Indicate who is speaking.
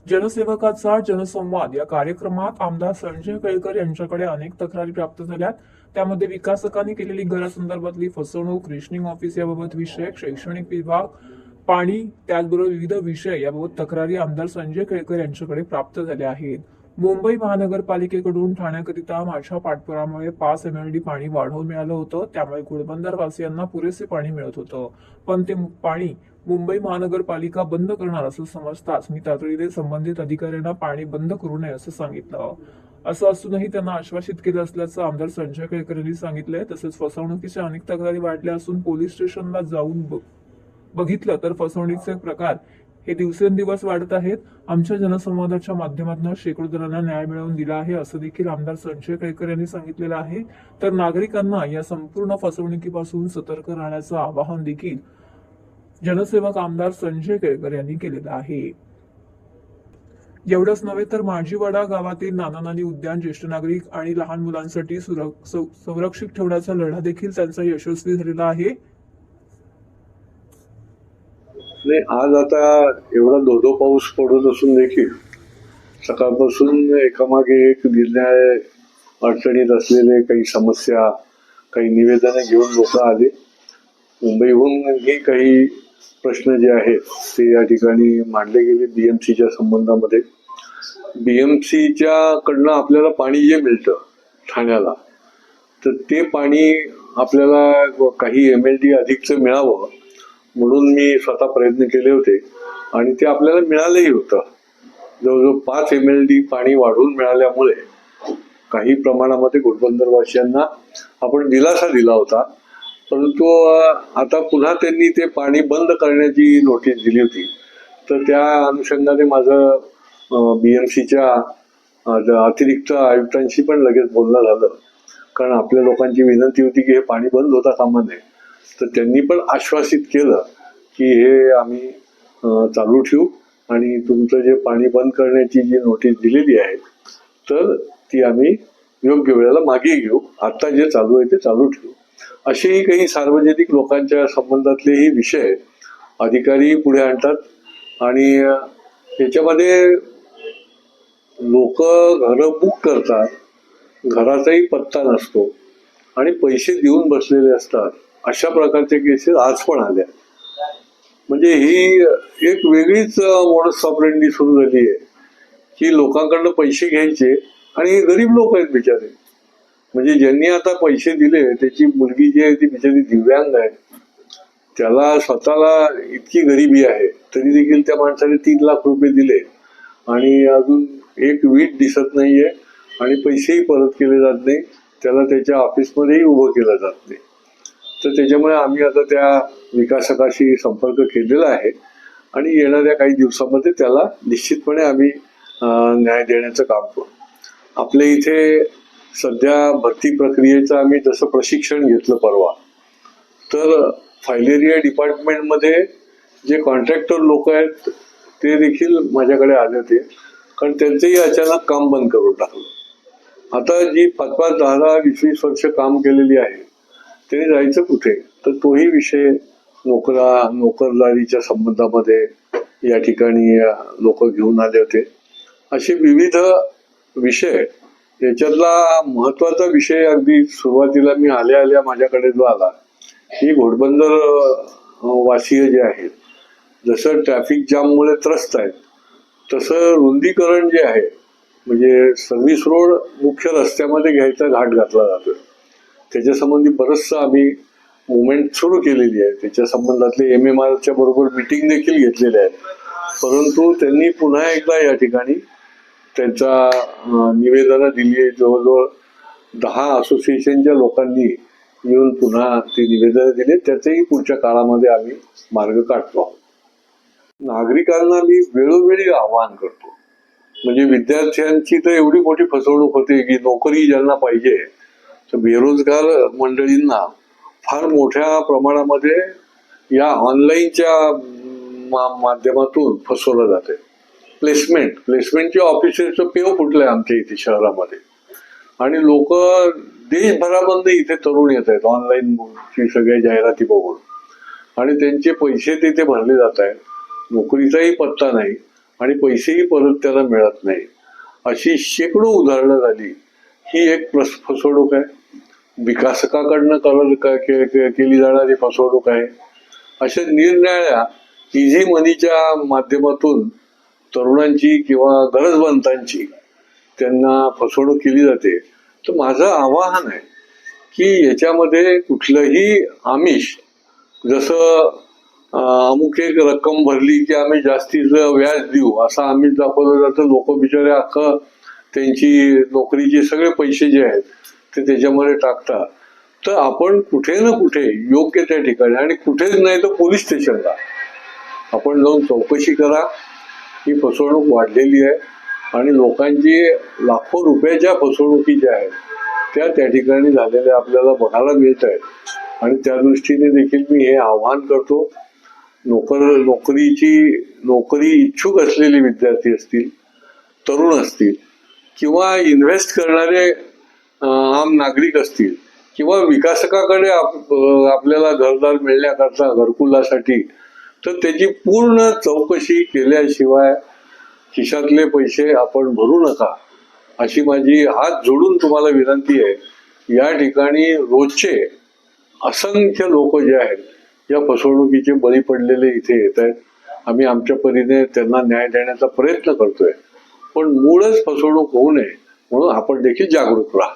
Speaker 1: जनसेवकाचा जनसंवाद या कार्यक्रमात आमदार संजय केळकर यांच्याकडे अनेक तक्रारी प्राप्त झाल्यात. त्यामध्ये विकासकांनी केलेली घरासंदर्भातली फसवणूक, रेशनिंग ऑफिस याबाबत विषय, शैक्षणिक विभाग, पाणी, त्याचबरोबर विविध विषय याबाबत तक्रारी आमदार संजय केळकर यांच्याकडे प्राप्त झाल्या आहेत. मुंबई महानगरपालिकेकडून ठाण्याकरिता माझ्या पाठपुरामुळे 5 MLD पाणी वाढवून मिळालं होतं. त्यामुळे घोडबंदर वासियांना पुरेसे पाणी मिळत होतं. पण ते पाणी मुंबई महानगरपालिका बंद करणार असं समजताच मी तातडीने संबंधित अधिकाऱ्यांना पाणी बंद करू नये असं सांगितलं. असं असूनही त्यांना आश्वासित केलं असल्याचं आमदार संजय केळकर यांनी सांगितलंय. तसेच फसवणुकीच्या अनेक तक्रारी वाढल्या असून पोलीस स्टेशनला जाऊन बघितलं तर फसवणुकीचे प्रकार हे दिवसेंदिवस वाढत आहेत. आमच्या जनसंवादाच्या माध्यमातून शेकडो जणांना न्याय मिळवून दिला आहे असं देखील आमदार संजय केळकर यांनी सांगितलेलं आहे. तर नागरिकांना या संपूर्ण फसवणुकीपासून सतर्क राहण्याचं आवाहन देखील जनसेवक आमदार संजय केळकर यांनी केलेलं आहे. एवढंच नव्हे तर माझीवाडा गावातील नाना नानी उद्यान ज्येष्ठ नागरिक आणि लहान मुलांसाठी संरक्षित ठेवण्याचा लढा देखील त्यांचा यशस्वी झालेला आहे.
Speaker 2: नाही, आज आता एवढा धोधो पाऊस पडत असून देखील सकाळपासून एकामागे एक निर्णय अडचणीत असलेले काही समस्या, काही निवेदनं घेऊन लोक आले. मुंबईहूनही काही प्रश्न जे आहेत ते या ठिकाणी मांडले गेले बीएमसीच्या संबंधामध्ये. बीएमसीच्या कडनं आपल्याला पाणी जे मिळतं ठाण्याला, तर ते पाणी आपल्याला काही MLD अधिकचं मिळावं म्हणून मी स्वतः प्रयत्न केले होते आणि ते आपल्याला मिळालंही होतं. जवळजवळ 5 MLD पाणी वाढवून मिळाल्यामुळे काही प्रमाणामध्ये घोडबंदरवासियांना आपण दिलासा दिला होता. परंतु आता पुन्हा त्यांनी ते पाणी बंद करण्याची नोटीस दिली होती. तर त्या अनुषंगाने माझं BMCच्या अतिरिक्त आयुक्तांशी पण लगेच बोलणं झालं, कारण आपल्या लोकांची विनंती होती की हे पाणी बंद होता कामा नये. तर त्यांनी पण आश्वासित केलं की हे आम्ही चालू ठेवू आणि तुमचं जे पाणी बंद करण्याची जी नोटीस दिलेली आहे तर ती आम्ही योग्य वेळेला मागे घेऊ. आता जे चालू आहे ते चालू ठेवू. असेही काही सार्वजनिक लोकांच्या संबंधातलेही विषय अधिकारी पुढे आणतात आणि याच्यामध्ये लोक घरं बुक करतात, घराचाही पत्ता नसतो आणि पैसे देऊन बसलेले असतात. अशा प्रकारच्या केसेस आज पण आल्या. म्हणजे ही एक वेगळीच मोडस ऑपरेंडी सुरू झाली आहे की लोकांकडनं पैसे घ्यायचे आणि हे गरीब लोक आहेत बिचारे. म्हणजे ज्यांनी आता पैसे दिले त्याची मुलगी जी आहे ती बिचारी दिव्यांग आहे, त्याला स्वतःला इतकी गरिबी आहे तरी देखील त्या माणसाने 3 लाख रुपये दिले आणि अजून एक वीट दिसत नाहीये आणि पैसेही परत केले जात नाही. त्याला त्याच्या ऑफिसमध्येही उभं केलं जात नाही. तर त्याच्यामुळे आम्ही आता त्या विकासकाशी संपर्क केलेला आहे आणि येणाऱ्या काही दिवसामध्ये त्याला निश्चितपणे आम्ही न्याय देण्याचं काम करू. आपल्या इथे सध्या भरती प्रक्रियेचं आम्ही जसं प्रशिक्षण घेतलं परवा, तर फायलेरिया डिपार्टमेंटमध्ये जे कॉन्ट्रॅक्टर लोक आहेत ते देखील माझ्याकडे आले होते, कारण त्यांचंही अचानक काम बंद करून टाकलं. आता जी 5-5, 10-10, 20-20 वर्ष काम केलेली आहे त्यांनी जायचं कुठे? तर तोही विषय नोकरदारीच्या संबंधामध्ये या ठिकाणी लोक घेऊन आले होते. असे विविध विषय. याच्यातला महत्वाचा विषय अगदी सुरुवातीला मी आल्या माझ्याकडे जो आला, ही घोडबंदर वासीय जे आहेत जसं ट्रॅफिक जाममुळे त्रस्त आहेत तसं रुंदीकरण जे आहे, म्हणजे सर्व्हिस रोड मुख्य रस्त्यामध्ये घ्यायचा घाट घातला जातोय. त्याच्यासंबंधी बरंचसं आम्ही मुवमेंट सुरू केलेली आहे. त्याच्या संबंधातले MMRच्या बरोबर मिटिंग देखील घेतलेल्या आहेत. परंतु त्यांनी पुन्हा एकदा या ठिकाणी त्यांचा निवेदनं दिली. जवळजवळ 10 असोसिएशनच्या लोकांनी येऊन पुन्हा ते निवेदनं दिले. त्याचंही पुढच्या काळामध्ये आम्ही मार्ग काढतो. नागरिकांना मी वेळोवेळी आवाहन करतो. म्हणजे विद्यार्थ्यांची तर एवढी मोठी फसवणूक होते की नोकरी ज्यांना पाहिजे तर बेरोजगार मंडळींना फार मोठ्या प्रमाणामध्ये या ऑनलाईनच्या माध्यमातून फसवलं जाते. प्लेसमेंटचे ऑफिसेसचं पेव फुटलंय आमच्या इथे शहरामध्ये आणि लोक देशभरामधून इथे तरुण येत आहेत ऑनलाईन सगळ्या जाहिराती बघून आणि त्यांचे पैसे तिथे भरले जात आहेत. नोकरीचाही पत्ता नाही आणि पैसेही परत त्याला मिळत नाही. अशी शेकडो उदाहरणं झाली. ही एक फसवणूक आहे. विकासकाकडनं केली जाणारी फसवणूक आहे. अशा निरनिराळ्या इझी मनीच्या माध्यमातून तरुणांची किंवा गरजवंतांची त्यांना फसवणूक केली जाते. तर माझं आवाहन आहे की याच्यामध्ये कुठलंही आमिष, जसं अमुक एक रक्कम भरली की आम्ही जास्तीचं व्याज देऊ असं आमिष दाखवलं जातं. लोक बिचारे अख्खं त्यांची नोकरीचे सगळे पैसे जे आहेत ते त्याच्यामध्ये टाकतात. तर आपण कुठे ना कुठे योग्य त्या ठिकाणी, आणि कुठेच नाही तर पोलीस स्टेशनला आपण जाऊन चौकशी करा. ही फसवणूक वाढलेली आहे आणि लोकांची लाखो रुपयाच्या फसवणुकी ज्या आहेत त्या ठिकाणी झालेल्या आपल्याला बघायला मिळत आहेत. आणि त्या दृष्टीने देखील मी हे आवाहन करतो, नोकरी इच्छुक असलेले विद्यार्थी असतील, तरुण असतील, किंवा इन्व्हेस्ट करणारे आम नागरिक असतील, किंवा विकासकाकडे आपल्याला घरदार मिळण्याकरता घरकुलासाठी, तर त्याची पूर्ण चौकशी केल्याशिवाय खिशातले पैसे आपण भरू नका, अशी माझी हात जोडून तुम्हाला विनंती आहे. या ठिकाणी रोजचे असंख्य लोक जे आहेत या फसवणुकीचे बळी पडलेले इथे येत आहेत. आम्ही आमच्या परीने त्यांना न्याय देण्याचा प्रयत्न करतोय, पण मूळच फसवणूक होऊ नये म्हणून आपण देखील जागरूक राहा.